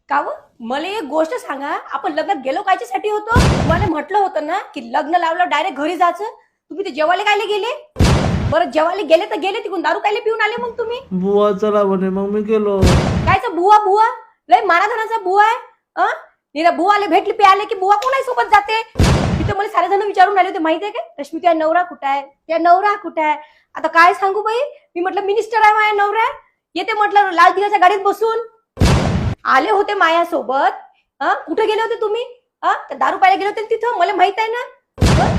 का व? मला एक गोष्ट सांगा, आपण लग्नात गेलो कायच्यासाठी होतो? तुम्हाला म्हटलं होतं ना की लग्न लावलं डायरेक्ट घरी जायचं. तुम्ही ते जेवायला कायले गेले? बरं जेवायला गेले तर गेले, तिकडून दारू कायले पिऊन आले मग तुम्ही? बुवा चला म्हणे, मग मी गेलो. कायचा बुवा बुवा? लय माराधनाचा बुवा आहे. निरा बुवाले भेटले प्याले की बुवा कोणाही सोबत जाते? तिथं मला सारे जण विचारून आले होते, माहिती आहे का रश्मी त्या नवरा कुठं आहे, त्या नवरा कुठं आहे. आता काय सांगू बाई, मी म्हटलं मिनिस्टर आहे माझ्या नवरा, येते म्हटलं लाल दिव्याच्या गाडीत बसून. आले होते माझ्यासोबत. कुठे गेले होते तुम्ही? दारू प्यायला गेले होते तिथं, मला माहित आहे ना.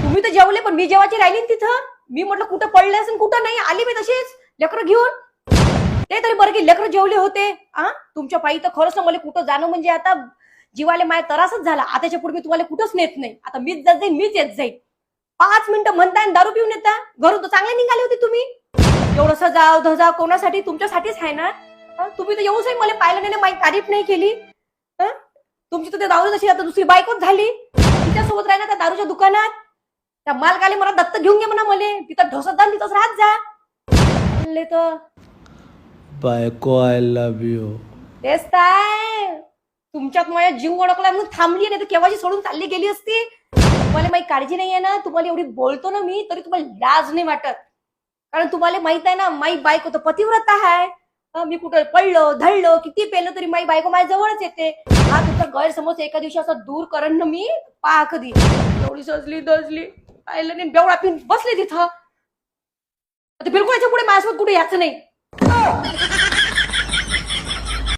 तुम्ही तर जेवले पण मी जेवायची राहिली ना तिथं. मी म्हटलं कुठं पडले असेल कुठं नाही, आली मी तशीच लेकरं घेऊन. ते तरी बरं की लेकरं जेवले होते. तुमच्या पायी तर खरंच ना मला कुठं जाणं म्हणजे आता जीवाले माय तरासच झाला. आताच्या पुढे मी तुम्हाला कुठंच नेत नाही. आता मीच जात जाईन, मीच येत जाईन. 5 मिनिटं म्हणताय दारू पिऊन येता. घरून तर चांगले निघाले होते तुम्ही. एवढं सजाव धजाव कोणासाठी? तुमच्यासाठीच आहे ना. तुम्ही तर येऊनही मला पाहिलं नाही, माझी तारीफ नाही केली. तुमची तर ते दारू जशी आता दुसरी बायकोच झाली. तिच्यासोबत राहिना त्या दारूच्या दुकानात. त्या मालकाले मला दत्त घेऊन घे म्हणा, मला तिथं ढोसत जा तिथंच राहत जा. तर बायको आय लव्ह यू. तेच काय तुमच्यात माझ्या जीव अडकला म्हणून थांबली, नाही तर केव्हाची सोडून चालली गेली असती. तुम्हाला माझी काळजी नाही आहे ना. तुम्हाला एवढी बोलतो ना मी, तरी तुम्हाला लाज नाही वाटत. कारण तुम्हाला माहित आहे ना माई बायको तर पतिव्रता आहे. मी कुठं पडलं धडलं किती पेलं तरी माई बायको माझ्या जवळच येते. हा तुमचा गैरसमज एका दिवशी असं दूर करण ना मी पहा कधी. एवढी सजली दजली पाहिलं नाही, बेवडा पिऊन बसले तिथं. बिलकुल याच्या पुढे माझ्यासोबत कुठे यायचं नाही.